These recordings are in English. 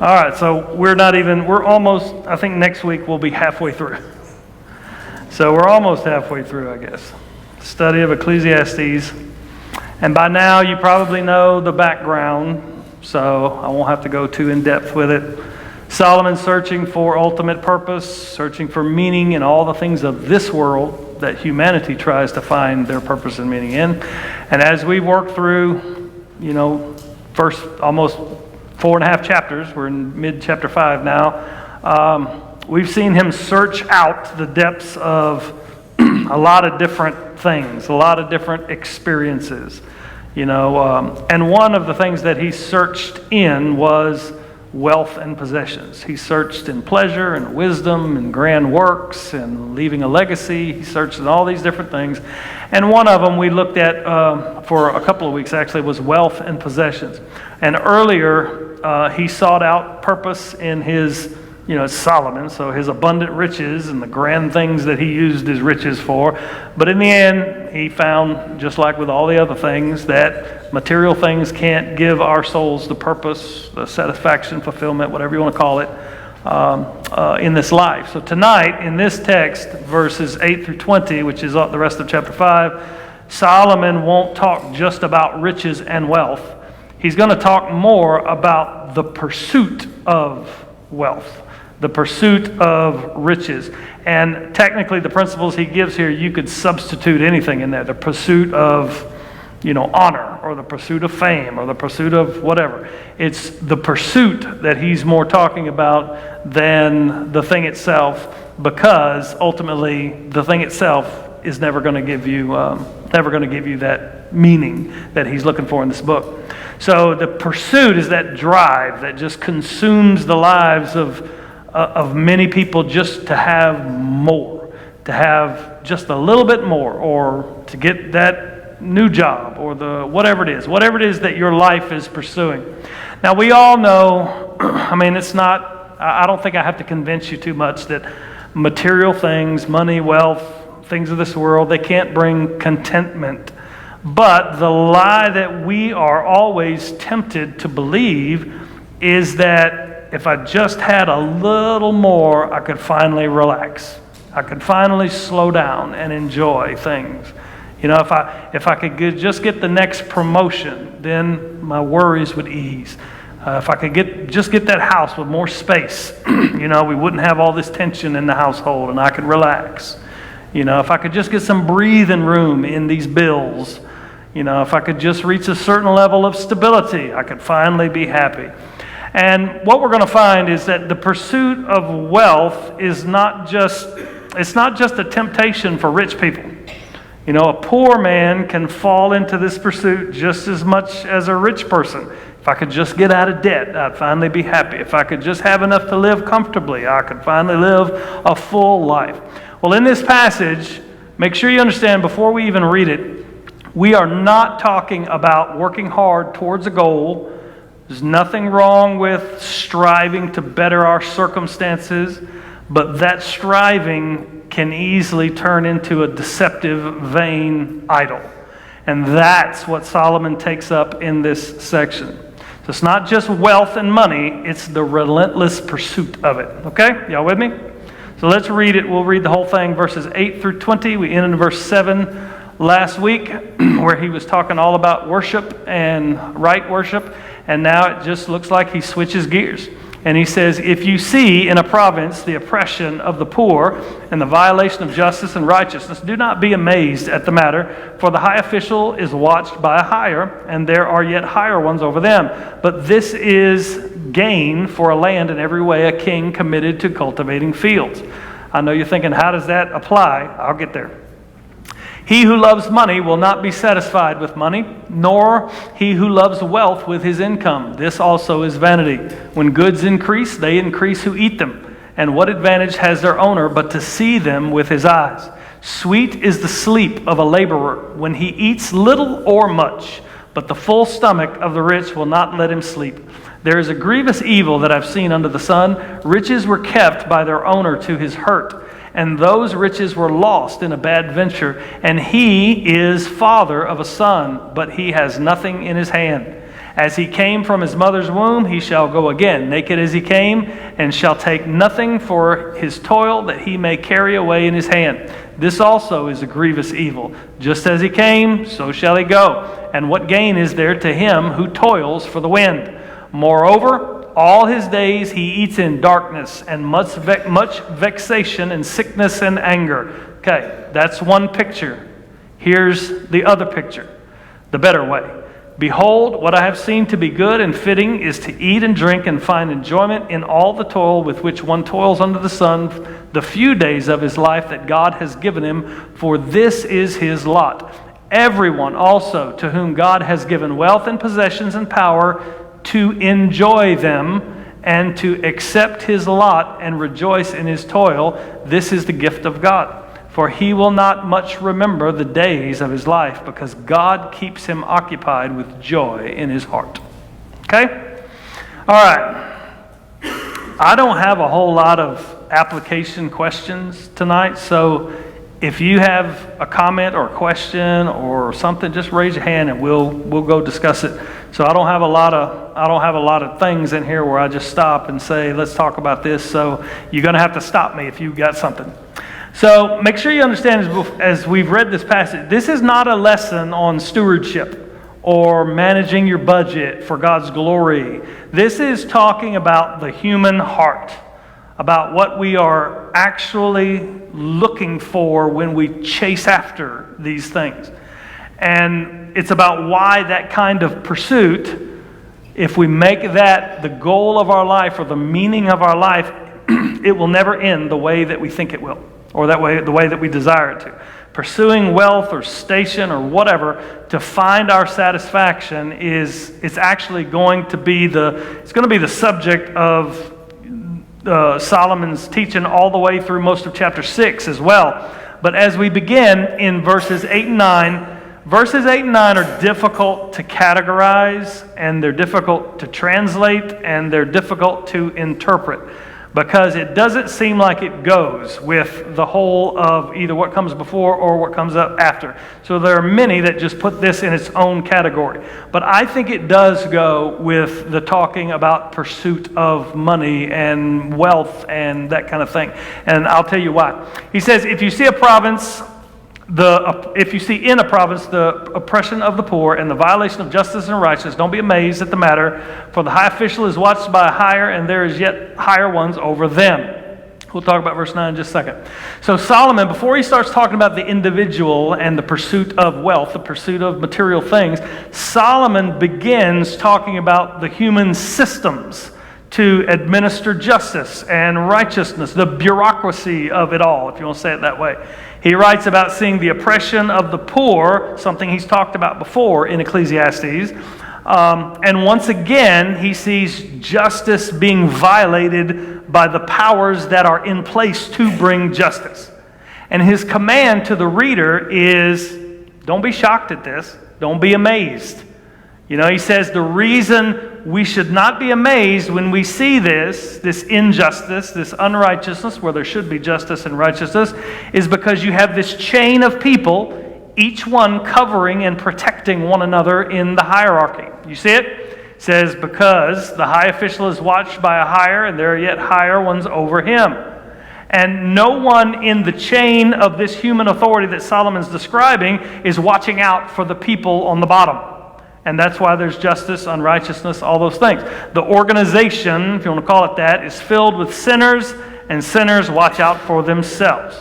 All right, so we're almost, I think next week we'll be halfway through. So we're almost halfway through, I guess. Study of Ecclesiastes. And by now you probably know the background, so I won't have to go too in depth with it. Solomon's searching for ultimate purpose, searching for meaning in all the things of this world that humanity tries to find their purpose and meaning in. And as we work through, first almost 4.5 chapters, we're in mid-chapter 5 now, we've seen him search out the depths of a lot of different things, a lot of different experiences, and one of the things that he searched in was wealth and possessions. He searched in pleasure and wisdom and grand works and leaving a legacy. He searched in all these different things. And one of them we looked at for a couple of weeks actually was wealth and possessions. And earlier he sought out purpose in his, Solomon, so his abundant riches and the grand things that he used his riches for. But in the end, he found, just like with all the other things, that material things can't give our souls the purpose, the satisfaction, fulfillment, whatever you want to call it, in this life. So tonight, in this text, verses 8 through 20, which is the rest of chapter 5, Solomon won't talk just about riches and wealth. He's going to talk more about the pursuit of wealth, the pursuit of riches. And technically, the principles he gives here, you could substitute anything in there. The pursuit of, honor, or the pursuit of fame, or the pursuit of whatever. It's the pursuit that he's more talking about than the thing itself, because ultimately the thing itself is never going to give you that meaning that he's looking for in this book. So the pursuit is that drive that just consumes the lives of many people, just to have more, to have just a little bit more, or to get that new job, or whatever it is that your life is pursuing. Now we all know, I don't think I have to convince you too much that material things, money, wealth, things of this world, they can't bring contentment. But the lie that we are always tempted to believe is that if I just had a little more, I could finally relax. I could finally slow down and enjoy things. If I could just get the next promotion, then my worries would ease. If I could just get that house with more space, we wouldn't have all this tension in the household, and I could relax. If I could just get some breathing room in these bills, if I could just reach a certain level of stability, I could finally be happy. And what we're going to find is that the pursuit of wealth is not just a temptation for rich people. A poor man can fall into this pursuit just as much as a rich person. If I could just get out of debt, I'd finally be happy. If I could just have enough to live comfortably, I could finally live a full life. Well, in this passage, make sure you understand before we even read it, we are not talking about working hard towards a goal. There's nothing wrong with striving to better our circumstances, but that striving can easily turn into a deceptive, vain idol. And that's what Solomon takes up in this section. So it's not just wealth and money, it's the relentless pursuit of it. Okay? Y'all with me? So let's read it. We'll read the whole thing, verses 8 through 20. We ended in verse 7 last week, where he was talking all about worship and right worship. And now it just looks like he switches gears. And he says, if you see in a province the oppression of the poor and the violation of justice and righteousness, do not be amazed at the matter, for the high official is watched by a higher, and there are yet higher ones over them. But this is gain for a land in every way, a king committed to cultivating fields. I know you're thinking, how does that apply? I'll get there. He who loves money will not be satisfied with money, nor he who loves wealth with his income. This also is vanity. When goods increase, they increase who eat them. And what advantage has their owner but to see them with his eyes? Sweet is the sleep of a laborer when he eats little or much, but the full stomach of the rich will not let him sleep. There is a grievous evil that I've seen under the sun. Riches were kept by their owner to his hurt, and those riches were lost in a bad venture. And he is father of a son, but he has nothing in his hand. As he came from his mother's womb, he shall go again, naked as he came, and shall take nothing for his toil that he may carry away in his hand. This also is a grievous evil. Just as he came, so shall he go. And what gain is there to him who toils for the wind? Moreover, all his days he eats in darkness, and much vexation and sickness and anger. Okay, that's one picture. Here's the other picture, the better way. Behold, what I have seen to be good and fitting is to eat and drink and find enjoyment in all the toil with which one toils under the sun, the few days of his life that God has given him, for this is his lot. Everyone also to whom God has given wealth and possessions and power to enjoy them and to accept his lot and rejoice in his toil, this is the gift of God. For he will not much remember the days of his life, because God keeps him occupied with joy in his heart. Okay? All right. I don't have a whole lot of application questions tonight, so if you have a comment or a question or something, just raise your hand and we'll go discuss it. So I don't have a lot of things in here where I just stop and say, let's talk about this. So you're going to have to stop me if you've got something. So make sure you understand as we've read this passage, this is not a lesson on stewardship or managing your budget for God's glory. This is talking about the human heart, about what we are actually looking for when we chase after these things. And it's about why that kind of pursuit, if we make that the goal of our life or the meaning of our life, it will never end the way that we think it will. Or the way that we desire it to. Pursuing wealth or station or whatever to find our satisfaction it's actually going to be the subject of Solomon's teaching all the way through most of chapter 6 as well. But as we begin in verses 8 and 9, verses 8 and 9 are difficult to categorize, and they're difficult to translate, and they're difficult to interpret, because it doesn't seem like it goes with the whole of either what comes before or what comes up after. So there are many that just put this in its own category. But I think it does go with the talking about pursuit of money and wealth and that kind of thing. And I'll tell you why. He says, if you see in a province the oppression of the poor and the violation of justice and righteousness, don't be amazed at the matter, for the high official is watched by a higher, and there is yet higher ones over them. We'll talk about verse 9 in just a second. So Solomon, before he starts talking about the individual and the pursuit of wealth, the pursuit of material things, Solomon begins talking about the human systems to administer justice and righteousness, the bureaucracy of it all, if you want to say it that way. He writes about seeing the oppression of the poor, something he's talked about before in Ecclesiastes. And once again, he sees justice being violated by the powers that are in place to bring justice. And his command to the reader is, don't be shocked at this. Don't be amazed. You know, he says the reason we should not be amazed when we see this injustice, this unrighteousness, where there should be justice and righteousness, is because you have this chain of people, each one covering and protecting one another in the hierarchy. You see it? It says, because the high official is watched by a higher, and there are yet higher ones over him. And no one in the chain of this human authority that Solomon's describing is watching out for the people on the bottom. And that's why there's justice, unrighteousness, all those things. The organization, if you want to call it that, is filled with sinners, and sinners watch out for themselves.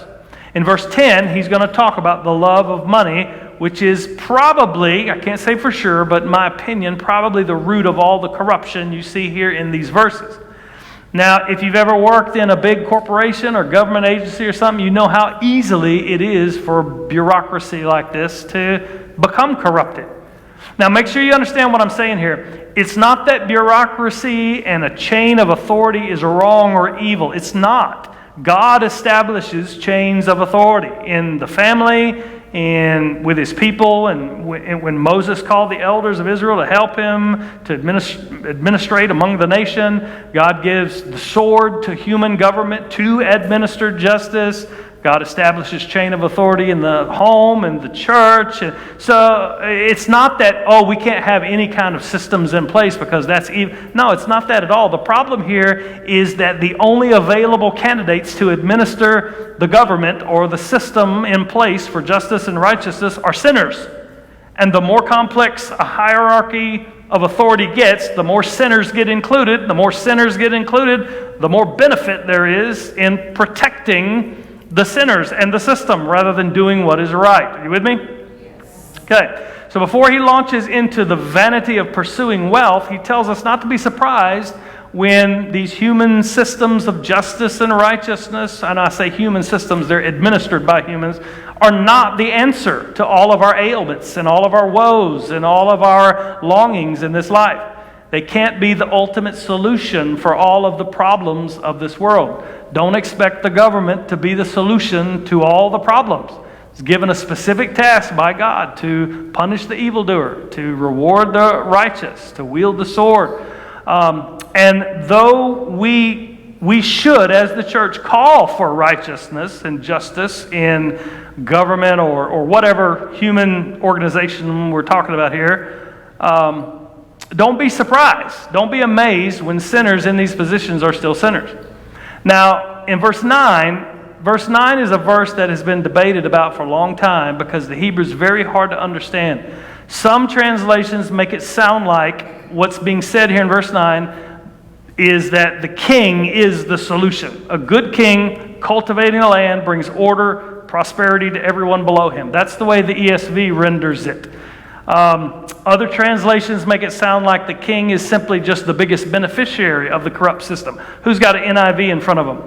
In verse 10, he's going to talk about the love of money, which is probably, I can't say for sure, but in my opinion, probably the root of all the corruption you see here in these verses. Now, if you've ever worked in a big corporation or government agency or something, you know how easily it is for bureaucracy like this to become corrupted. Now, make sure you understand what I'm saying here. It's not that bureaucracy and a chain of authority is wrong or evil. It's not. God establishes chains of authority in the family and with his people. And when Moses called the elders of Israel to help him to administrate among the nation, God gives the sword to human government to administer justice. God establishes chain of authority in the home and the church. And so it's not that, oh, we can't have any kind of systems in place because that's evil. No, it's not that at all. The problem here is that the only available candidates to administer the government or the system in place for justice and righteousness are sinners. And the more complex a hierarchy of authority gets, the more sinners get included. The more sinners get included, the more benefit there is in protecting the sinners and the system rather than doing what is right. Are you with me? Yes. Okay. So before he launches into the vanity of pursuing wealth, he tells us not to be surprised when these human systems of justice and righteousness, and I say human systems, they're administered by humans, are not the answer to all of our ailments and all of our woes and all of our longings in this life. They can't be the ultimate solution for all of the problems of this world. Don't expect the government to be the solution to all the problems. It's given a specific task by God to punish the evildoer, to reward the righteous, to wield the sword. And though we should, as the church, call for righteousness and justice in government or whatever human organization we're talking about here, don't be surprised. Don't be amazed when sinners in these positions are still sinners. Now, in verse 9 is a verse that has been debated about for a long time because the Hebrew is very hard to understand. Some translations make it sound like what's being said here in verse 9 is that the king is the solution. A good king cultivating the land brings order, prosperity to everyone below him. That's the way the ESV renders it. Other translations make it sound like the king is simply just the biggest beneficiary of the corrupt system. Who's got an NIV in front of them?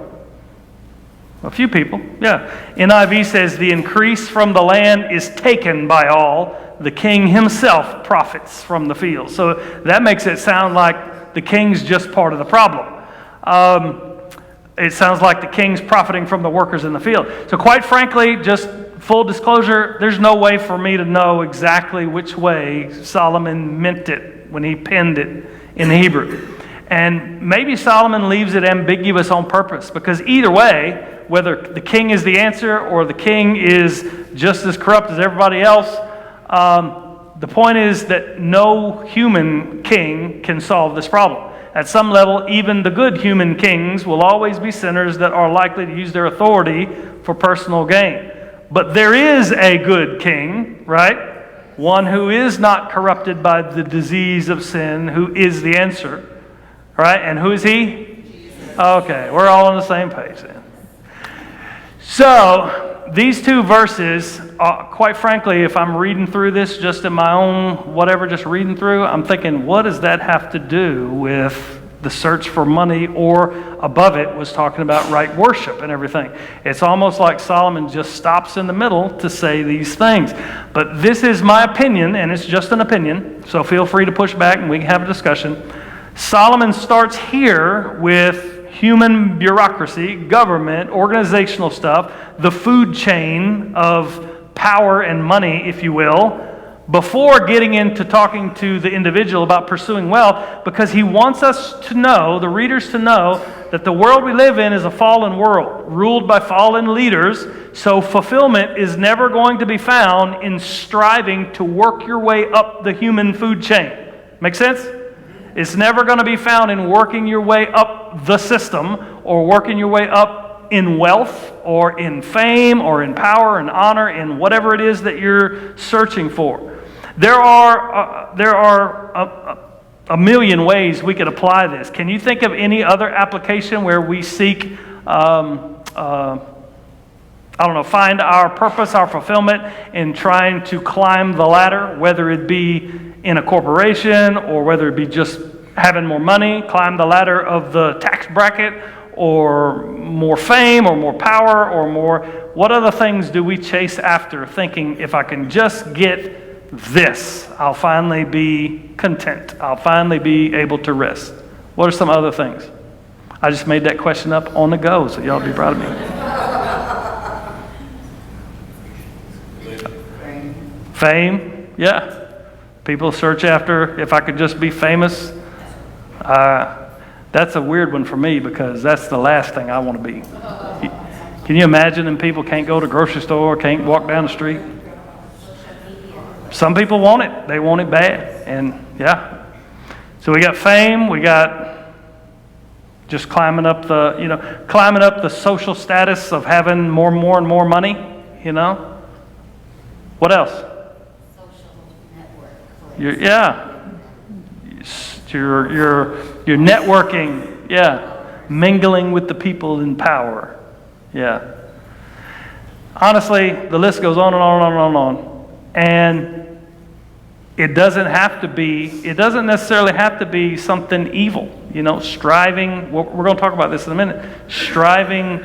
A few people, yeah. NIV says the increase from the land is taken by all. The king himself profits from the field. So that makes it sound like the king's just part of the problem. It sounds like the king's profiting from the workers in the field. So quite frankly, just full disclosure, there's no way for me to know exactly which way Solomon meant it when he penned it in the Hebrew. And maybe Solomon leaves it ambiguous on purpose, because either way, whether the king is the answer or the king is just as corrupt as everybody else, the point is that no human king can solve this problem. At some level, even the good human kings will always be sinners that are likely to use their authority for personal gain. But there is a good king, right? One who is not corrupted by the disease of sin, who is the answer, right? And who is he? Jesus. Okay, we're all on the same page then. So, these two verses, quite frankly, if I'm reading through this just in my own whatever, just reading through, I'm thinking, what does that have to do with the search for money, or above it was talking about right worship and everything? It's almost like Solomon just stops in the middle to say these things. But this is my opinion, and it's just an opinion, so feel free to push back and we can have a discussion. Solomon starts here with human bureaucracy, government, organizational stuff, the food chain of power and money, if you will, before getting into talking to the individual about pursuing wealth, because he wants us to know, the readers to know, that the world we live in is a fallen world, ruled by fallen leaders, so fulfillment is never going to be found in striving to work your way up the human food chain. Make sense? It's never going to be found in working your way up the system, or working your way up in wealth, or in fame, or in power and honor, in whatever it is that you're searching for. There are a million ways we could apply this. Can you think of any other application where we seek, find our purpose, our fulfillment in trying to climb the ladder, whether it be in a corporation or whether it be just having more money, climb the ladder of the tax bracket, or more fame, or more power, or more. What other things do we chase after, thinking if I can just get this, I'll finally be content. I'll finally be able to rest. What are some other things? I just made that question up on the go, so y'all be proud of me. Fame, yeah. People search after, if I could just be famous. That's a weird one for me, because that's the last thing I want to be. Can you imagine them people can't go to the grocery store, can't walk down the street? Some people want it. They want it bad. And yeah. So we got fame. We got just climbing up the social status of having more and more money, What else? Social network. You're networking. Yeah. Mingling with the people in power. Yeah. Honestly, the list goes on and on and on and on. And it doesn't necessarily have to be something evil. Striving, we're going to talk about this in a minute, striving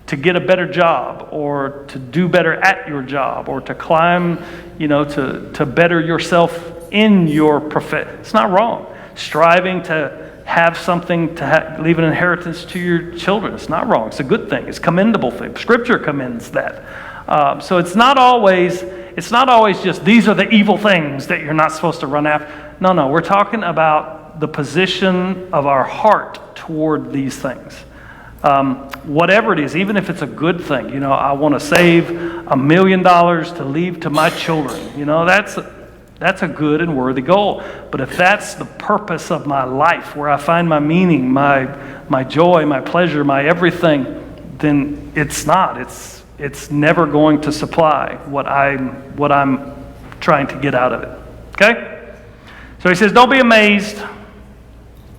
to get a better job or to do better at your job or to climb, to better yourself in your profession. It's not wrong. Striving to have something to leave an inheritance to your children. It's not wrong. It's a good thing. It's a commendable thing. Scripture commends that. So it's not always just these are the evil things that you're not supposed to run after. No. We're talking about the position of our heart toward these things. Whatever it is, even if it's a good thing. I want to save $1 million to leave to my children. That's a good and worthy goal. But if that's the purpose of my life, where I find my meaning, my joy, my pleasure, my everything, then it's not. It's never going to supply what I'm trying to get out of it. Okay? So he says, don't be amazed.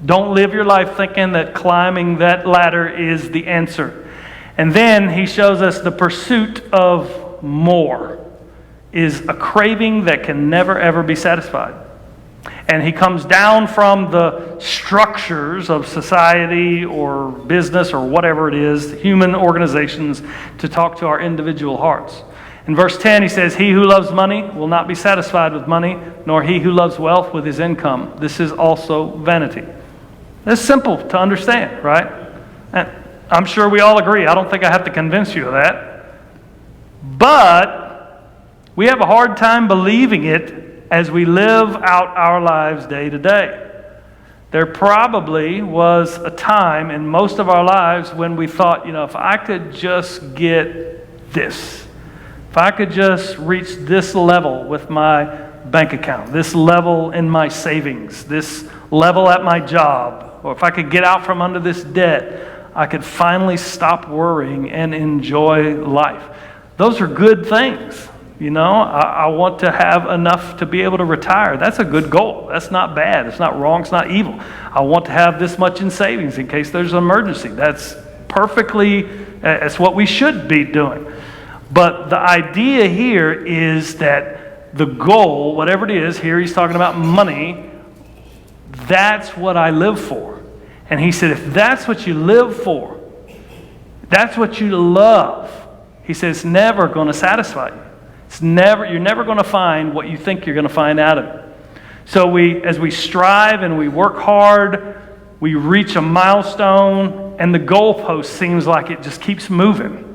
Don't live your life thinking that climbing that ladder is the answer. And then he shows us the pursuit of more is a craving that can never, ever be satisfied. And he comes down from the structures of society or business or whatever it is, human organizations, to talk to our individual hearts. In verse 10, he says, he who loves money will not be satisfied with money, nor he who loves wealth with his income. This is also vanity. It's simple to understand, right? And I'm sure we all agree. I don't think I have to convince you of that. But we have a hard time believing it as we live out our lives day to day. There probably was a time in most of our lives when we thought, if I could just get this, if I could just reach this level with my bank account, this level in my savings, this level at my job, or if I could get out from under this debt, I could finally stop worrying and enjoy life. Those are good things. I want to have enough to be able to retire. That's a good goal. That's not bad. It's not wrong. It's not evil. I want to have this much in savings in case there's an emergency. That's it's what we should be doing. But the idea here is that the goal, whatever it is, here he's talking about money, that's what I live for. And he said, if that's what you live for, that's what you love, he says, it's never going to satisfy you. You're never going to find what you think you're going to find out of it. So as we strive and we work hard, we reach a milestone, and the goalpost seems like it just keeps moving.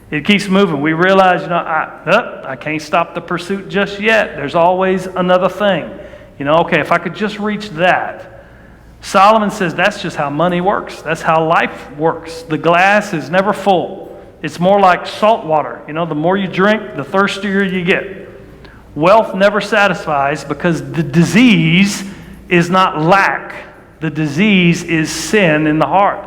It keeps moving. We realize, I can't stop the pursuit just yet. There's always another thing. Okay, if I could just reach that. Solomon says that's just how money works. That's how life works. The glass is never full. It's more like salt water. The more you drink, the thirstier you get. Wealth never satisfies because the disease is not lack. The disease is sin in the heart.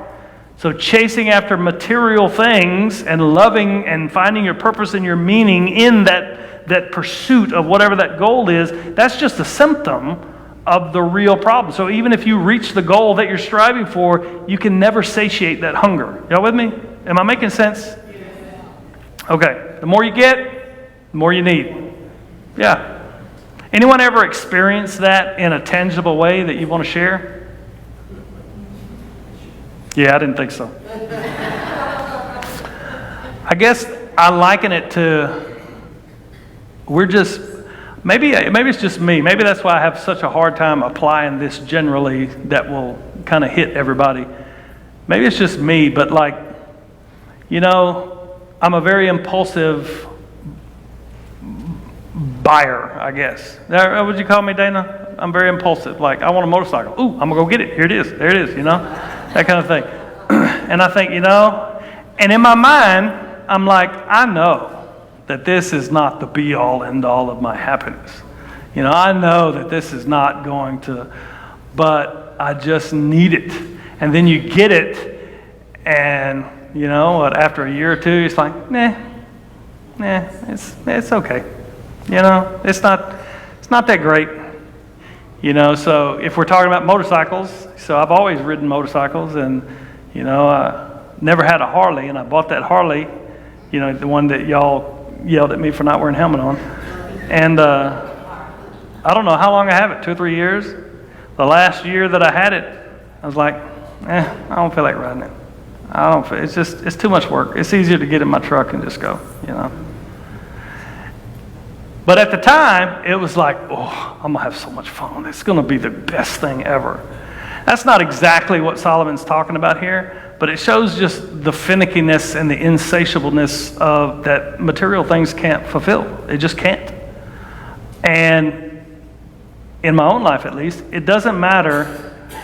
So chasing after material things and loving and finding your purpose and your meaning in that pursuit of whatever that goal is, that's just a symptom of the real problem. So even if you reach the goal that you're striving for, you can never satiate that hunger. Y'all with me? Am I making sense? Okay. The more you get, the more you need. Yeah. Anyone ever experienced that in a tangible way that you want to share? Yeah, I didn't think so. I guess I liken it to maybe it's just me. Maybe that's why I have such a hard time applying this generally that will kind of hit everybody. Maybe it's just me, but I'm a very impulsive buyer, I guess. Would you call me, Dana? I'm very impulsive. I want a motorcycle. Ooh, I'm going to go get it. Here it is. There it is, that kind of thing. And I think, And in my mind, I'm like, I know that this is not the be-all, end-all of my happiness. You know, I know that this is not going to, but I just need it. And then you get it, and you know what, after a year or two, it's like, nah, it's okay. You know, it's not that great. You know, so if we're talking about motorcycles, so I've always ridden motorcycles, and you know, I never had a Harley, and I bought that Harley, you know, the one that y'all yelled at me for not wearing a helmet on. And I don't know how long I have it, 2 or 3 years. The last year that I had it, I was like, I don't feel like riding it. It's too much work. It's easier to get in my truck and just go, you know. But at the time, it was like, oh, I'm going to have so much fun. It's going to be the best thing ever. That's not exactly what Solomon's talking about here, but it shows just the finickiness and the insatiableness of that material things can't fulfill. They just can't. And in my own life, at least, it doesn't matter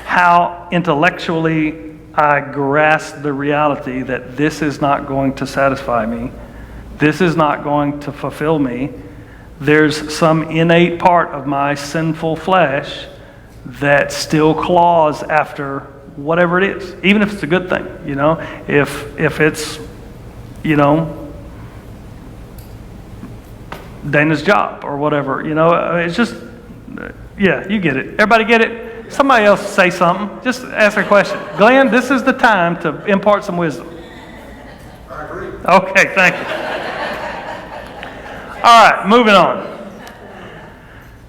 how intellectually I grasp the reality that this is not going to satisfy me. This is not going to fulfill me. There's some innate part of my sinful flesh that still claws after whatever it is, even if it's a good thing, you know. If it's, you know, Dana's job or whatever, you know, it's just, yeah, you get it. Everybody get it? Somebody else say something. Just ask a question. Glenn, this is the time to impart some wisdom. I agree. Okay, thank you. All right, moving on.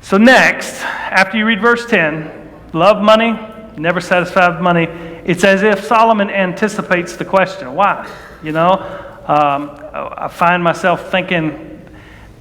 So next, after you read verse 10, love money, never satisfied with money, it's as if Solomon anticipates the question. Why? You know, I find myself thinking,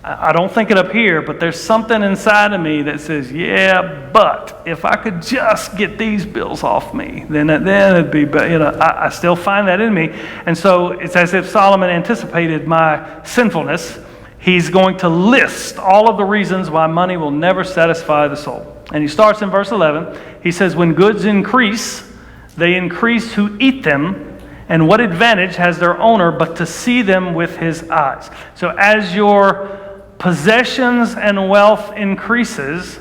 I don't think it up here, but there's something inside of me that says, yeah, but if I could just get these bills off me, then it'd be better. You know, I still find that in me. And so it's as if Solomon anticipated my sinfulness. He's going to list all of the reasons why money will never satisfy the soul. And he starts in verse 11. He says, when goods increase, they increase who eat them, and what advantage has their owner but to see them with his eyes? So as your possessions and wealth increases,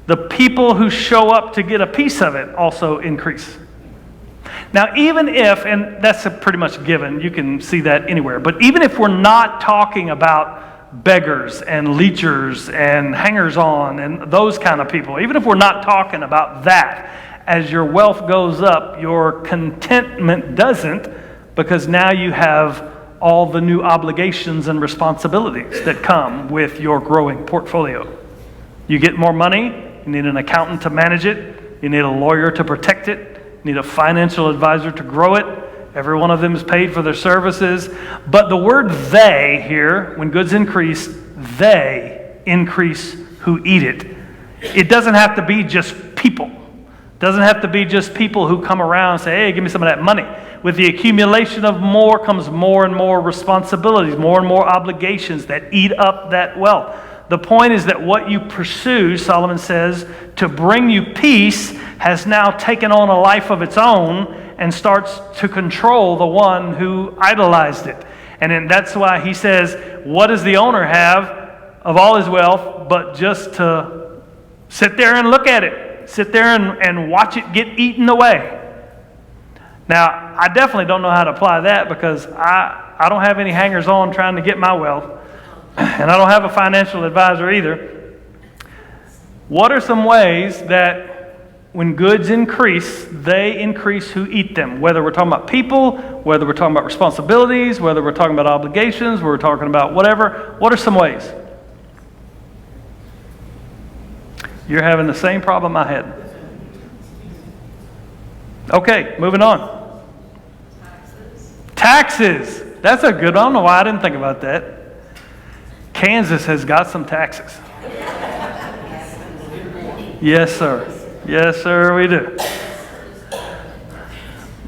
the people who show up to get a piece of it also increase. Now, even if, and that's a pretty much given, you can see that anywhere, but even if we're not talking about beggars and leechers and hangers-on and those kind of people, even if we're not talking about that, as your wealth goes up, your contentment doesn't, because now you have all the new obligations and responsibilities that come with your growing portfolio. You get more money, you need an accountant to manage it, you need a lawyer to protect it, you need a financial advisor to grow it. Every one of them is paid for their services. But the word they here, when goods increase, they increase who eat it. It doesn't have to be just people. It doesn't have to be just people who come around and say, hey, give me some of that money. With the accumulation of more comes more and more responsibilities, more and more obligations that eat up that wealth. The point is that what you pursue, Solomon says, to bring you peace has now taken on a life of its own and starts to control the one who idolized it. And then that's why he says, what does the owner have of all his wealth but just to sit there and look at it, sit there and watch it get eaten away? Now, I definitely don't know how to apply that because I don't have any hangers-on trying to get my wealth, and I don't have a financial advisor either. What are some ways that when goods increase, they increase who eat them? Whether we're talking about people, whether we're talking about responsibilities, whether we're talking about obligations, we're talking about whatever. What are some ways? You're having the same problem I had. Okay, moving on. Taxes. That's a good one. I don't know why I didn't think about that. Kansas has got some taxes. Yes, sir. Yes, sir, we do.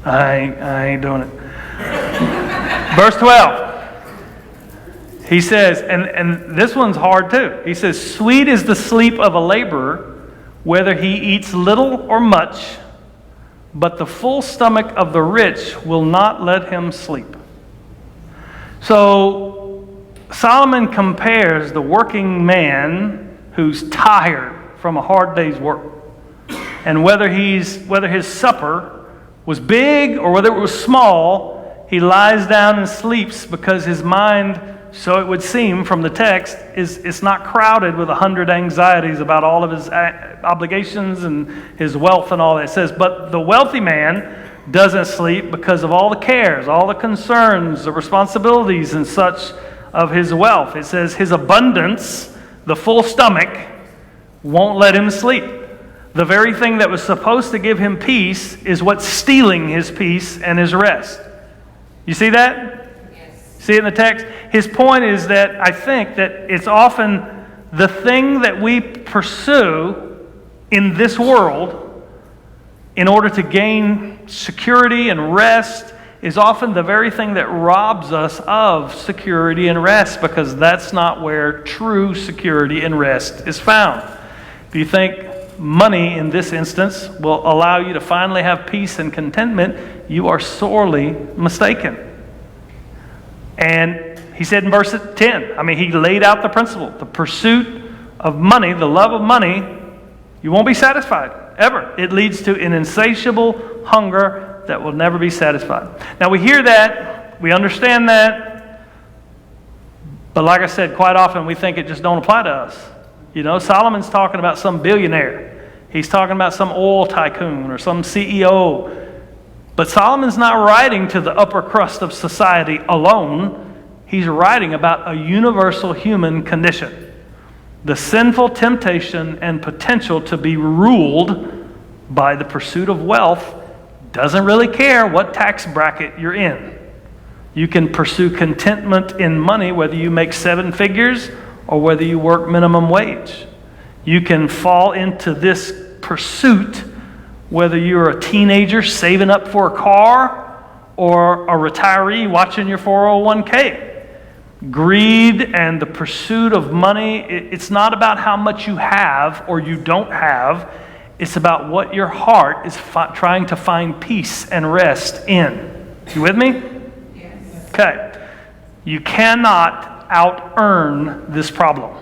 I ain't doing it. Verse 12. He says, and this one's hard too. He says, sweet is the sleep of a laborer, whether he eats little or much, but the full stomach of the rich will not let him sleep. So Solomon compares the working man who's tired from a hard day's work, and whether his supper was big or whether it was small, he lies down and sleeps because his mind, so it would seem from the text, it's not crowded with 100 anxieties about all of his obligations and his wealth and all that. It says, but the wealthy man doesn't sleep because of all the cares, all the concerns, the responsibilities and such of his wealth. It says his abundance, the full stomach, won't let him sleep. The very thing that was supposed to give him peace is what's stealing his peace and his rest. You see that? Yes. See it in the text? His point is that I think that it's often the thing that we pursue in this world in order to gain security and rest is often the very thing that robs us of security and rest, because that's not where true security and rest is found. If you think money in this instance will allow you to finally have peace and contentment, you are sorely mistaken. And he said in verse 10, he laid out the principle. The pursuit of money, the love of money, you won't be satisfied, ever. It leads to an insatiable hunger that will never be satisfied. Now we hear that, we understand that, but like I said, quite often we think it just don't apply to us. Solomon's talking about some billionaire. He's talking about some oil tycoon or some CEO. But Solomon's not writing to the upper crust of society alone. He's writing about a universal human condition. The sinful temptation and potential to be ruled by the pursuit of wealth doesn't really care what tax bracket you're in. You can pursue contentment in money whether you make 7 figures or whether you work minimum wage. You can fall into this pursuit whether you're a teenager saving up for a car or a retiree watching your 401k. Greed and the pursuit of money, it's not about how much you have or you don't have. It's about what your heart is trying to find peace and rest in. You with me? Yes. Okay. You cannot out-earn this problem.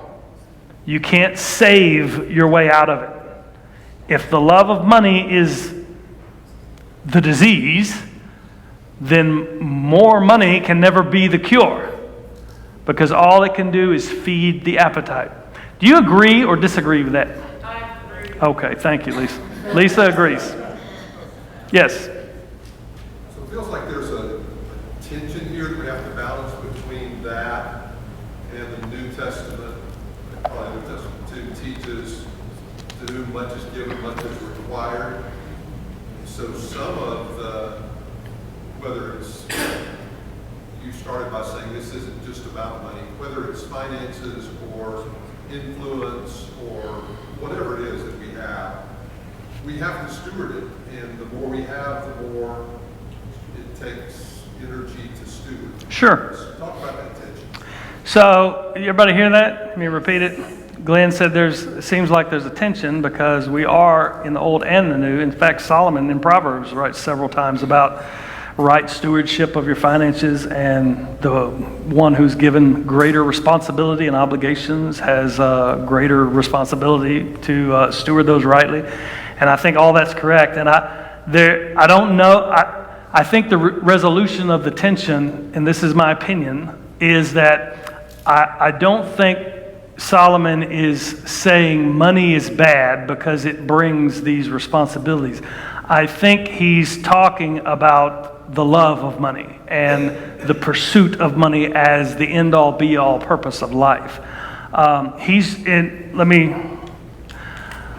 You can't save your way out of it. If the love of money is the disease, then more money can never be the cure, because all it can do is feed the appetite. Do you agree or disagree with that? I agree. Okay, thank you, Lisa. Lisa agrees. Yes. So it feels like there's a tension here that we have to balance between that and the New Testament. Probably New Testament too teaches to whom much is given, much is required. So some of the, whether it's, you started by saying this isn't just about money, whether it's finances or influence or whatever it is that we have to steward it. And the more we have, the more it takes energy to steward. Sure. Let's talk about that tension. So, everybody hear that? Let me repeat it. Glenn said it seems like there's a tension because we are in the Old and the New. In fact, Solomon in Proverbs writes several times about right stewardship of your finances, and the one who's given greater responsibility and obligations has greater responsibility to steward those rightly. And I think all that's correct. And I don't know. I think the resolution of the tension, and this is my opinion, is that I don't think Solomon is saying money is bad because it brings these responsibilities. I think he's talking about the love of money and the pursuit of money as the end-all, be-all purpose of life.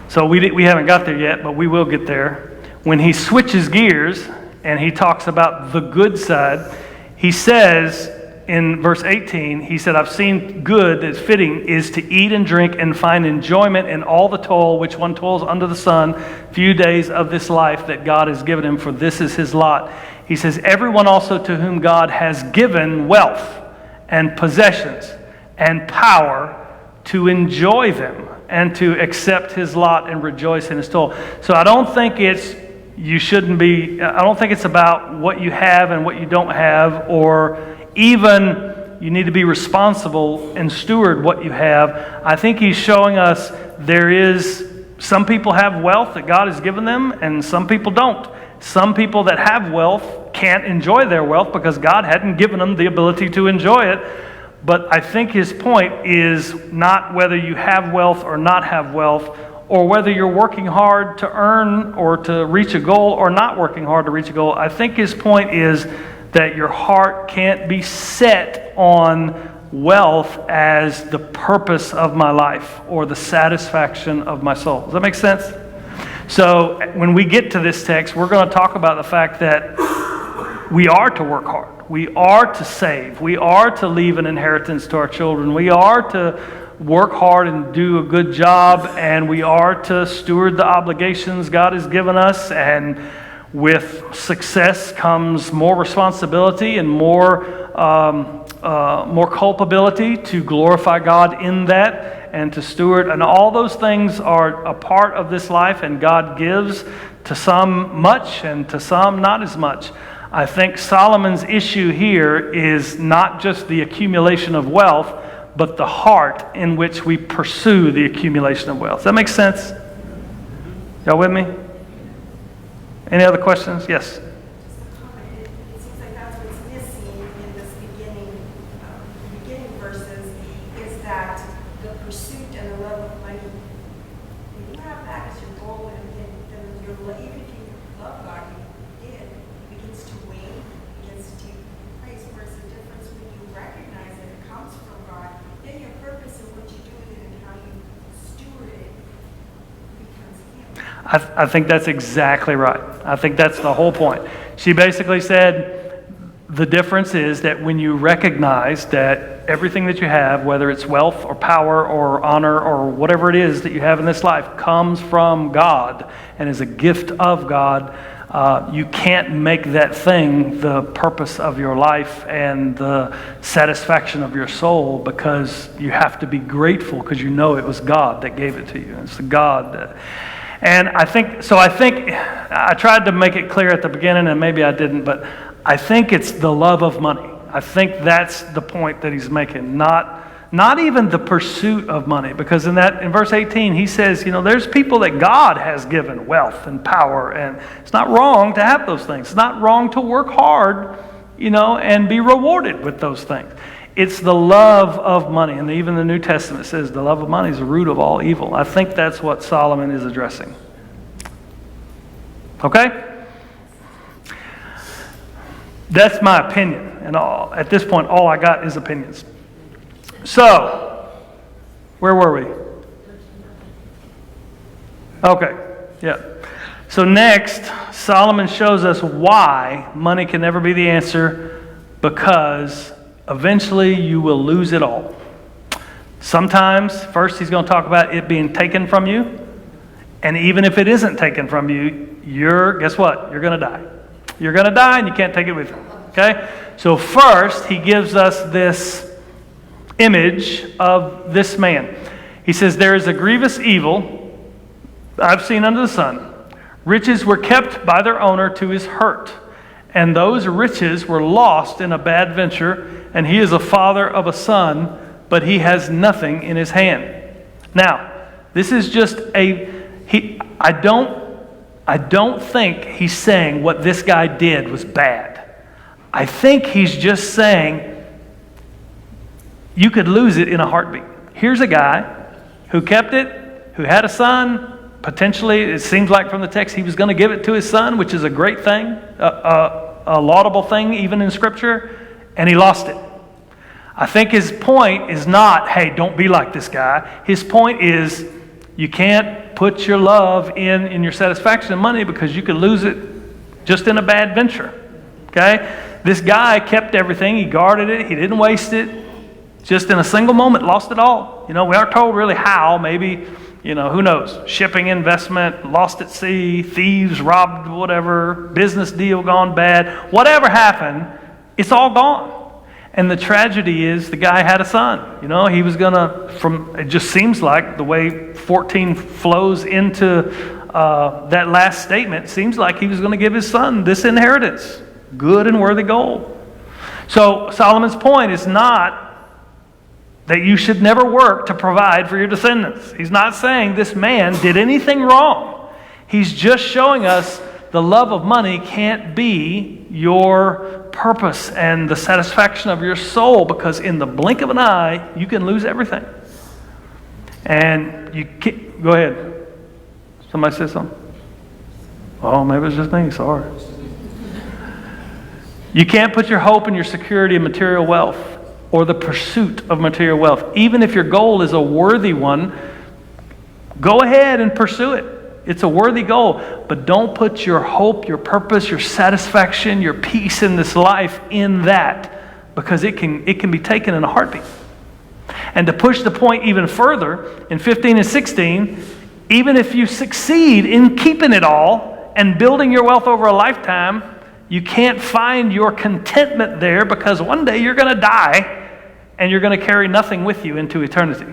So we haven't got there yet, but we will get there. When he switches gears and he talks about the good side, he says in verse 18, he said, I've seen good that's fitting is to eat and drink and find enjoyment in all the toil which one toils under the sun, few days of this life that God has given him, for this is his lot. He says, everyone also to whom God has given wealth and possessions and power to enjoy them and to accept his lot and rejoice in his toil. So I don't think I don't think it's about what you have and what you don't have, or even you need to be responsible and steward what you have. I think he's showing us some people have wealth that God has given them, and some people don't. Some people that have wealth can't enjoy their wealth because God hadn't given them the ability to enjoy it. But I think his point is not whether you have wealth or not have wealth, or whether you're working hard to earn or to reach a goal or not working hard to reach a goal. I think his point is that your heart can't be set on wealth as the purpose of my life or the satisfaction of my soul. Does that make sense? So when we get to this text, we're going to talk about the fact that we are to work hard. We are to save. We are to leave an inheritance to our children. We are to work hard and do a good job, and we are to steward the obligations God has given us. And with success comes more responsibility and more culpability to glorify God in that and to steward. And all those things are a part of this life, and God gives to some much and to some not as much. I think Solomon's issue here is not just the accumulation of wealth, but the heart in which we pursue the accumulation of wealth. Does that make sense? Y'all with me? Any other questions? Yes. It seems like that's what's missing in this beginning verses, is that the pursuit and the love of money. When you have that as your goal, and even if you love God, you did, it begins to wane, begins to take place. Whereas the difference when you recognize that it comes from God, then your purpose and what you do with it and how you steward it becomes Him. I think that's exactly right. I think that's the whole point. She basically said the difference is that when you recognize that everything that you have, whether it's wealth or power or honor or whatever it is that you have in this life, comes from God and is a gift of God, you can't make that thing the purpose of your life and the satisfaction of your soul, because you have to be grateful because you know it was God that gave it to you. It's God that... And I think I tried to make it clear at the beginning, and maybe I didn't, but I think it's the love of money. I think that's the point that he's making, not even the pursuit of money, because in verse 18 he says, there's people that God has given wealth and power, and it's not wrong to have those things. It's not wrong to work hard, and be rewarded with those things. It's the love of money. And even the New Testament says the love of money is the root of all evil. I think that's what Solomon is addressing. Okay? That's my opinion. And at this point, all I got is opinions. So, where were we? Okay. Yeah. So next, Solomon shows us why money can never be the answer, because eventually you will lose it all. Sometimes, first he's going to talk about it being taken from you. And even if it isn't taken from you, guess what? You're going to die. You're going to die and you can't take it with you. Okay? So first, he gives us this image of this man. He says, there is a grievous evil I've seen under the sun. Riches were kept by their owner to his hurt, and those riches were lost in a bad venture, and he is a father of a son, but he has nothing in his hand. Now, this is just I don't think he's saying what this guy did was bad. I think he's just saying you could lose it in a heartbeat. Here's a guy who kept it, who had a son. Potentially, it seems like from the text, he was going to give it to his son, which is a great thing, a laudable thing even in Scripture, and he lost it. I think his point is not, hey, don't be like this guy. His point is, you can't put your love in your satisfaction in money, because you could lose it just in a bad venture. Okay? This guy kept everything. He guarded it. He didn't waste it. Just in a single moment, lost it all. We aren't told really how. Maybe, who knows? Shipping investment, lost at sea, thieves robbed whatever, business deal gone bad. Whatever happened, it's all gone. And the tragedy is the guy had a son. He was going to, it just seems like the way 14 flows into that last statement, seems like he was going to give his son this inheritance, good and worthy gold. So Solomon's point is not that you should never work to provide for your descendants. He's not saying this man did anything wrong. He's just showing us the love of money can't be your purpose and the satisfaction of your soul, because in the blink of an eye, you can lose everything. And you can't, go ahead. Somebody say something? Oh, maybe it's just me. Sorry. You can't put your hope and your security in material wealth or the pursuit of material wealth. Even if your goal is a worthy one, go ahead and pursue it. It's a worthy goal. But don't put your hope, your purpose, your satisfaction, your peace in this life in that, because it can be taken in a heartbeat. And to push the point even further, in 15 and 16, even if you succeed in keeping it all and building your wealth over a lifetime, you can't find your contentment there, because one day you're going to die and you're going to carry nothing with you into eternity.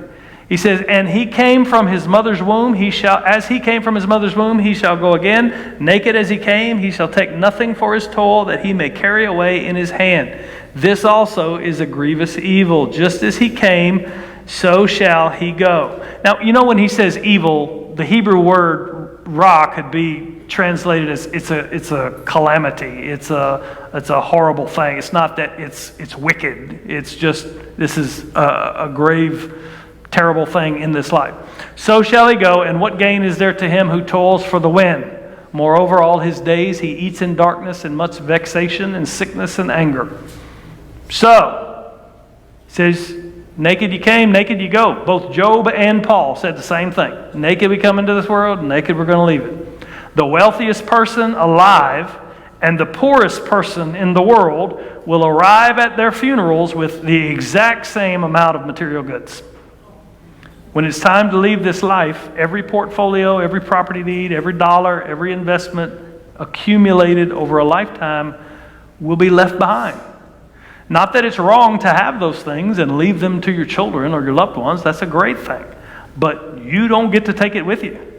He says, and he came from his mother's womb, as he came from his mother's womb, he shall go again. Naked as he came, he shall take nothing for his toil that he may carry away in his hand. This also is a grievous evil. Just as he came, so shall he go. Now, you know when he says evil, the Hebrew word ra could be translated as it's a calamity. It's a horrible thing. It's not that it's wicked. It's just, this is a grave, terrible thing in this life. So shall he go, and what gain is there to him who toils for the wind? Moreover, all his days he eats in darkness and much vexation and sickness and anger. So, he says, naked you came, naked you go. Both Job and Paul said the same thing. Naked we come into this world, naked we're going to leave it. The wealthiest person alive and the poorest person in the world will arrive at their funerals with the exact same amount of material goods. When it's time to leave this life, every portfolio, every property deed, every dollar, every investment accumulated over a lifetime will be left behind. Not that it's wrong to have those things and leave them to your children or your loved ones. That's a great thing. But you don't get to take it with you.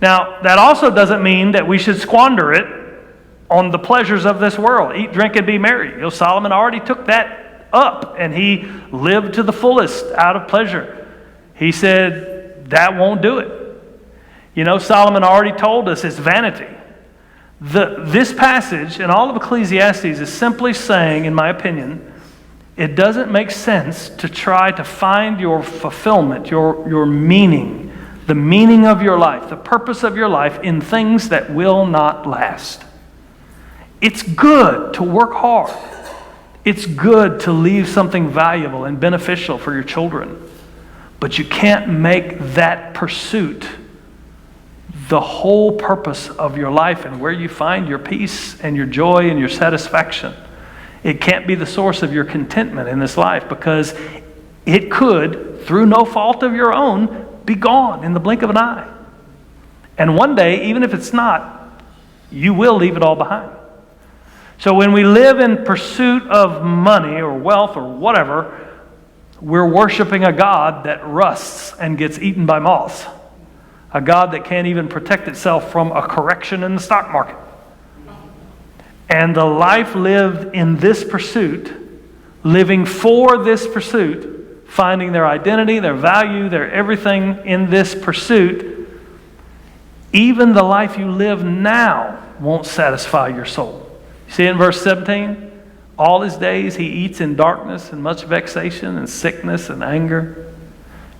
Now, that also doesn't mean that we should squander it on the pleasures of this world. Eat, drink, and be merry. You know, Solomon already took that up, and he lived to the fullest out of pleasure. He said, that won't do it. You know, Solomon already told us it's vanity. This passage and all of Ecclesiastes is simply saying, in my opinion, it doesn't make sense to try to find your fulfillment, your meaning, the meaning of your life, the purpose of your life in things that will not last. It's good to work hard. It's good to leave something valuable and beneficial for your children. But you can't make that pursuit the whole purpose of your life and where you find your peace and your joy and your satisfaction. It can't be the source of your contentment in this life, because it could, through no fault of your own, be gone in the blink of an eye. And one day, even if it's not, you will leave it all behind. So when we live in pursuit of money or wealth or whatever, we're worshiping a God that rusts and gets eaten by moths. A God that can't even protect itself from a correction in the stock market. And the life lived in this pursuit, living for this pursuit, finding their identity, their value, their everything in this pursuit, even the life you live now won't satisfy your soul. You see in verse 17? All his days he eats in darkness and much vexation and sickness and anger.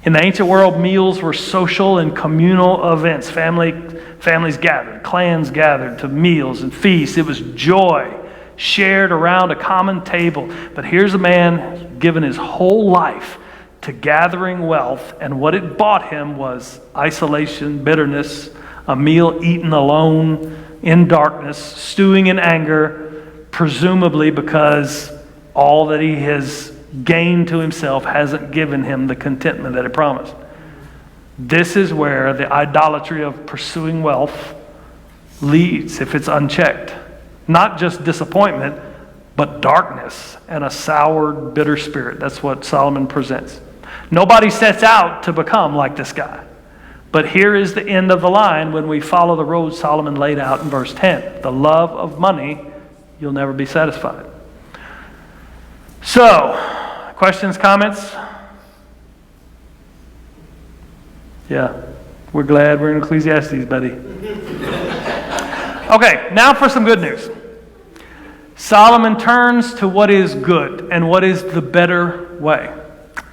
In the ancient world, meals were social and communal events. Families gathered, clans gathered to meals and feasts. It was joy shared around a common table. But here's a man given his whole life to gathering wealth, and what it bought him was isolation, bitterness, a meal eaten alone in darkness, stewing in anger, presumably because all that he has gained to himself hasn't given him the contentment that it promised. This is where the idolatry of pursuing wealth leads if it's unchecked. Not just disappointment, but darkness and a soured, bitter spirit. That's what Solomon presents. Nobody sets out to become like this guy. But here is the end of the line when we follow the road Solomon laid out in verse 10. The love of money, you'll never be satisfied. So, questions, comments? Yeah, we're glad we're in Ecclesiastes, buddy. Okay, now for some good news. Solomon turns to what is good and what is the better way.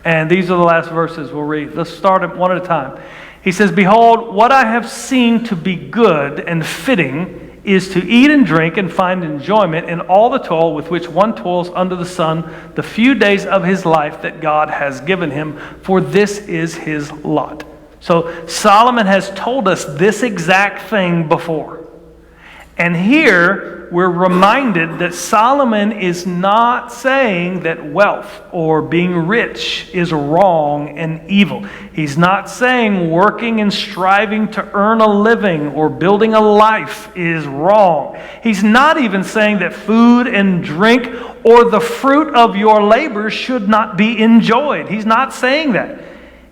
And these are the last verses we'll read. Let's start one at a time. He says, "Behold, what I have seen to be good and fitting is to eat and drink and find enjoyment in all the toil with which one toils under the sun the few days of his life that God has given him, for this is his lot." So Solomon has told us this exact thing before. And here we're reminded that Solomon is not saying that wealth or being rich is wrong and evil. He's not saying working and striving to earn a living or building a life is wrong. He's not even saying that food and drink or the fruit of your labor should not be enjoyed. He's not saying that.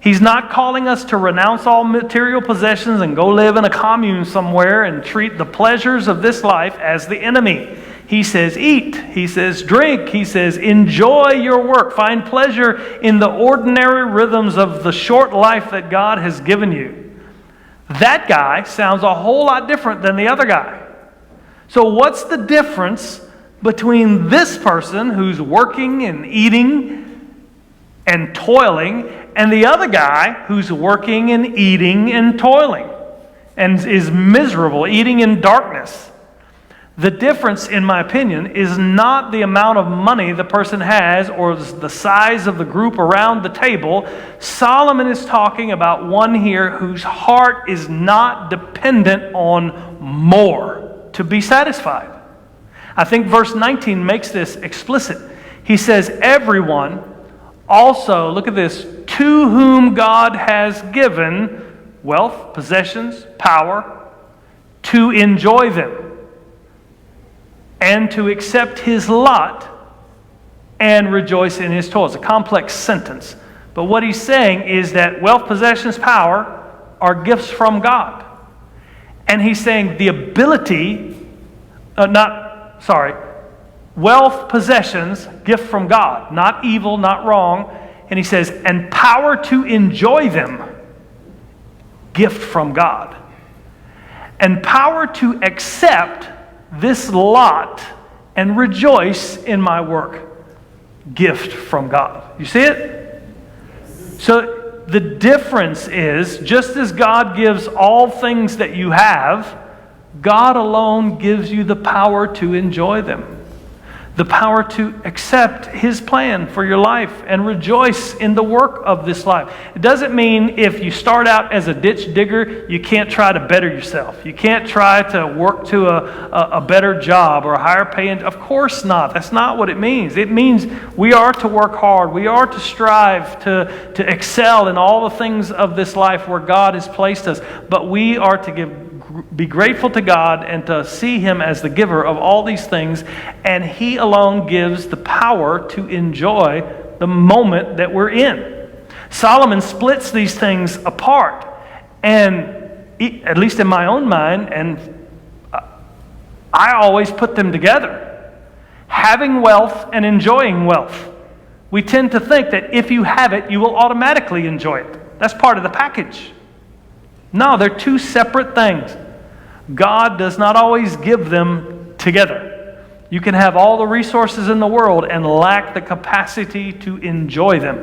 He's not calling us to renounce all material possessions and go live in a commune somewhere and treat the pleasures of this life as the enemy. He says eat. He says drink. He says enjoy your work. Find pleasure in the ordinary rhythms of the short life that God has given you. That guy sounds a whole lot different than the other guy. So what's the difference between this person who's working and eating and toiling and the other guy who's working and eating and toiling and is miserable, eating in darkness? The difference, in my opinion, is not the amount of money the person has or the size of the group around the table. Solomon is talking about one here whose heart is not dependent on more to be satisfied. I think verse 19 makes this explicit. He says, "Everyone also," look at this, "to whom God has given wealth, possessions, power, to enjoy them, and to accept his lot and rejoice in his toil." It's a complex sentence. But what he's saying is that wealth, possessions, power are gifts from God. And he's saying the ability, wealth, possessions, gift from God, not evil, not wrong. And he says, and power to enjoy them, gift from God. And power to accept this lot and rejoice in my work, gift from God. You see it? So the difference is, just as God gives all things that you have, God alone gives you the power to enjoy them. The power to accept his plan for your life and rejoice in the work of this life. It doesn't mean if you start out as a ditch digger, you can't try to better yourself. You can't try to work to a better job or a higher pay. Of course not. That's not what it means. It means we are to work hard. We are to strive to excel in all the things of this life where God has placed us. But we are to be grateful to God and to see him as the giver of all these things, and he alone gives the power to enjoy the moment that we're in. Solomon splits these things apart, and at least in my own mind, and I always put them together. Having wealth and enjoying wealth. We tend to think that if you have it, you will automatically enjoy it. That's part of the package. No, they're two separate things. God does not always give them together. You can have all the resources in the world and lack the capacity to enjoy them.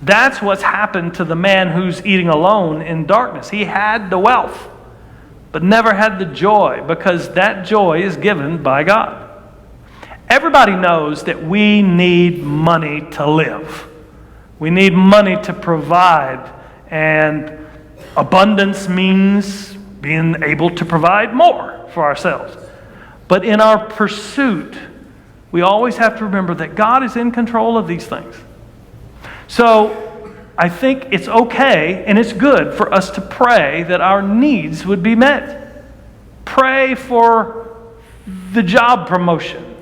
That's what's happened to the man who's eating alone in darkness. He had the wealth, but never had the joy, because that joy is given by God. Everybody knows that we need money to live. We need money to provide, and abundance means being able to provide more for ourselves. But in our pursuit, we always have to remember that God is in control of these things. So I think it's okay and it's good for us to pray that our needs would be met. Pray for the job promotion.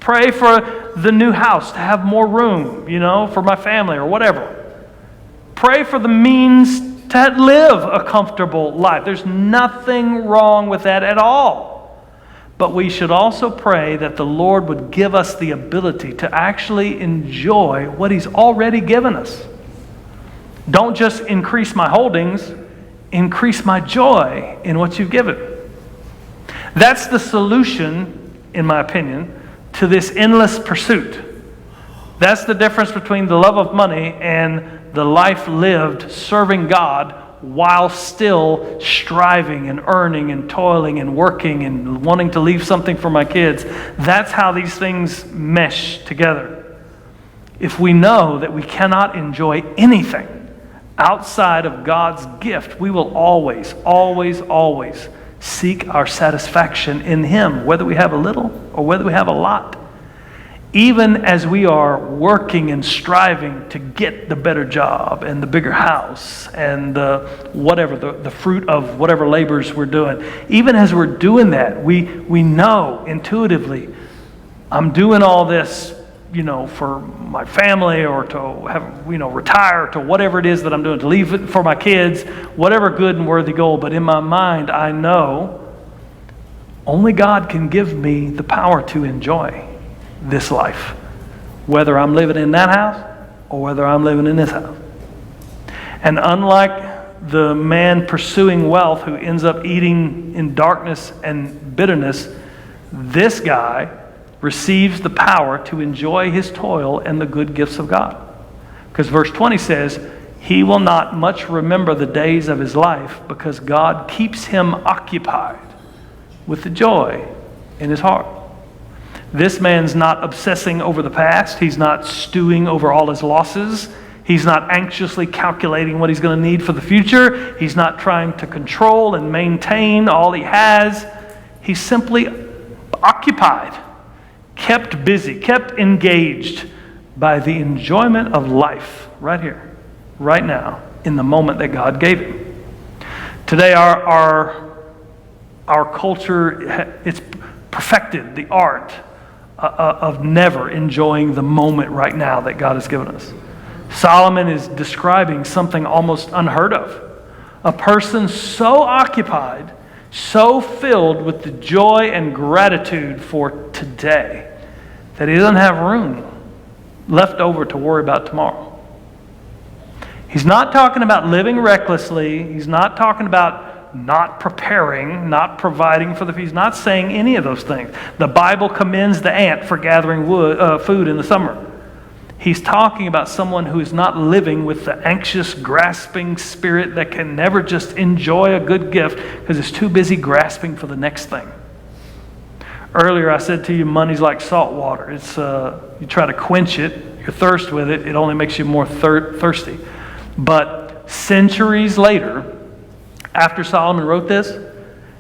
Pray for the new house to have more room, for my family or whatever. Pray for the means to live a comfortable life. There's nothing wrong with that at all. But we should also pray that the Lord would give us the ability to actually enjoy what He's already given us. Don't just increase my holdings, increase my joy in what you've given. That's the solution, in my opinion, to this endless pursuit. That's the difference between the love of money and the life lived serving God while still striving and earning and toiling and working and wanting to leave something for my kids. That's how these things mesh together. If we know that we cannot enjoy anything outside of God's gift, we will always, always, always seek our satisfaction in Him, whether we have a little or whether we have a lot. Even as we are working and striving to get the better job and the bigger house and the fruit of whatever labors we're doing, even as we're doing that, we know intuitively, I'm doing all this, for my family or to have, retire to whatever it is that I'm doing, to leave it for my kids, whatever good and worthy goal. But in my mind, I know only God can give me the power to enjoy this life, whether I'm living in that house or whether I'm living in this house. And unlike the man pursuing wealth who ends up eating in darkness and bitterness, this guy receives the power to enjoy his toil and the good gifts of God. Because verse 20 says, he will not much remember the days of his life because God keeps him occupied with the joy in his heart. This man's not obsessing over the past. He's not stewing over all his losses. He's not anxiously calculating what he's going to need for the future. He's not trying to control and maintain all he has. He's simply occupied, kept busy, kept engaged by the enjoyment of life right here, right now, in the moment that God gave him. Today, our culture, it's perfected the art of never enjoying the moment right now that God has given us. Solomon is describing something almost unheard of. A person so occupied, so filled with the joy and gratitude for today that he doesn't have room left over to worry about tomorrow. He's not talking about living recklessly. He's not talking about not preparing, not providing for the feast. He's not saying any of those things. The Bible commends the ant for gathering food in the summer. He's talking about someone who is not living with the anxious, grasping spirit that can never just enjoy a good gift because it's too busy grasping for the next thing. Earlier I said to you, money's like salt water. It's you try to quench it, your thirst with it, it only makes you more thirsty. But centuries later, after Solomon wrote this,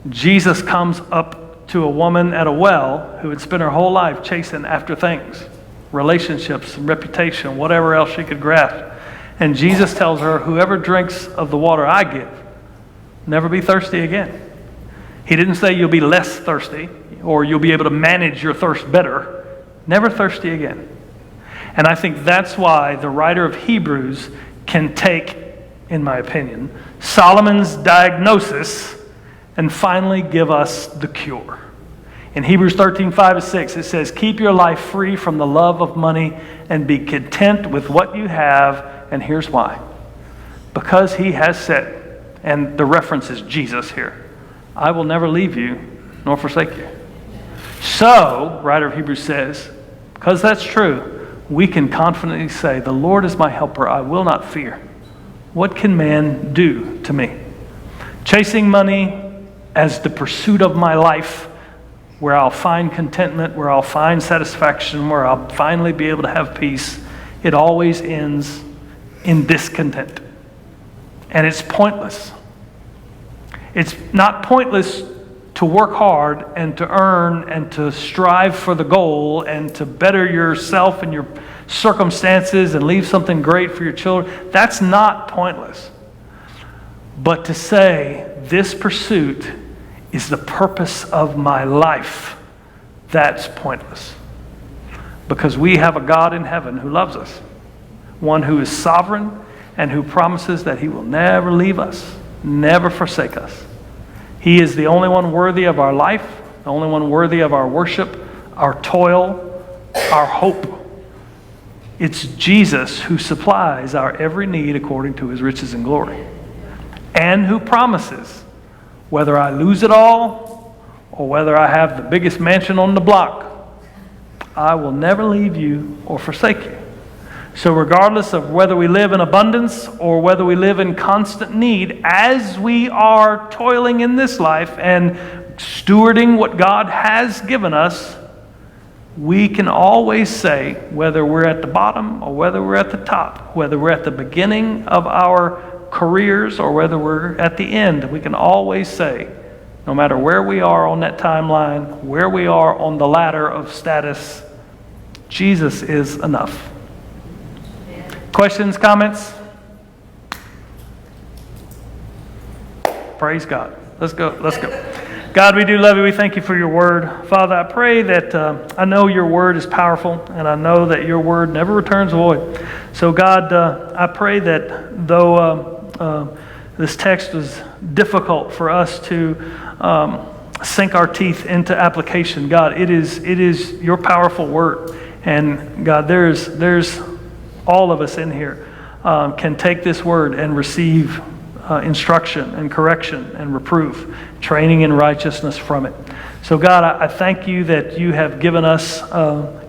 Jesus comes up to a woman at a well who had spent her whole life chasing after things, relationships, reputation, whatever else she could grasp. And Jesus tells her, whoever drinks of the water I give, never be thirsty again. He didn't say you'll be less thirsty or you'll be able to manage your thirst better. Never thirsty again. And I think that's why the writer of Hebrews can take, in my opinion, Solomon's diagnosis and finally give us the cure. In Hebrews 13:5-6, it says, keep your life free from the love of money and be content with what you have. And here's why. Because he has said, and the reference is Jesus here, I will never leave you nor forsake you. So, writer of Hebrews says, because that's true, we can confidently say, the Lord is my helper, I will not fear. What can man do to me? Chasing money as the pursuit of my life, where I'll find contentment, where I'll find satisfaction, where I'll finally be able to have peace, it always ends in discontent. And it's pointless. It's not pointless to work hard and to earn and to strive for the goal and to better yourself and your circumstances and leave something great for your children. That's not pointless. But to say this pursuit is the purpose of my life, that's pointless. Because we have a God in heaven who loves us, one who is sovereign and who promises that he will never leave us, never forsake us. He is the only one worthy of our life, the only one worthy of our worship, our toil, our hope. It's Jesus who supplies our every need according to his riches and glory, and who promises, whether I lose it all or whether I have the biggest mansion on the block, I will never leave you or forsake you. So regardless of whether we live in abundance or whether we live in constant need, as we are toiling in this life and stewarding what God has given us, we can always say, whether we're at the bottom or whether we're at the top, whether we're at the beginning of our careers or whether we're at the end, we can always say, no matter where we are on that timeline, where we are on the ladder of status, Jesus is enough. Questions, comments? Praise God. Let's go. God, we do love you. We thank you for your word. Father, I pray that I know your word is powerful, and I know that your word never returns void. So God, I pray that though this text was difficult for us to sink our teeth into application, God, it is your powerful word. And God, there's all of us in here can take this word and receive instruction and correction and reproof, training in righteousness from it. So God, I thank you that you have given us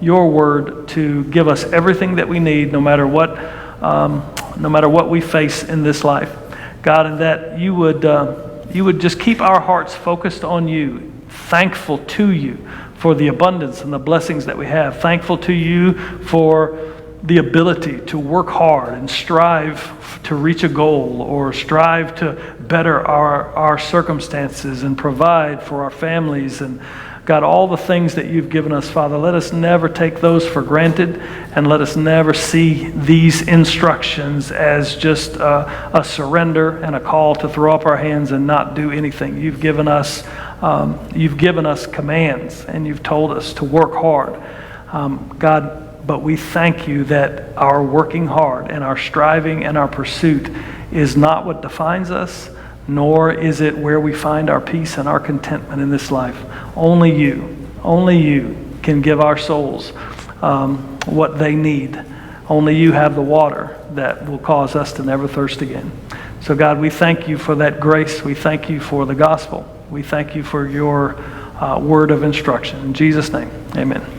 your word to give us everything that we need, no matter what we face in this life. God, and that you would just keep our hearts focused on you, thankful to you for the abundance and the blessings that we have, thankful to you for the ability to work hard and strive to reach a goal or strive to better our circumstances and provide for our families. And God, all the things that you've given us, Father, let us never take those for granted, and let us never see these instructions as just a surrender and a call to throw up our hands and not do anything. You've given us commands, and you've told us to work hard. God, but we thank you that our working hard and our striving and our pursuit is not what defines us, nor is it where we find our peace and our contentment in this life. Only you can give our souls what they need. Only you have the water that will cause us to never thirst again. So God, we thank you for that grace. We thank you for the gospel. We thank you for your word of instruction. In Jesus' name, amen.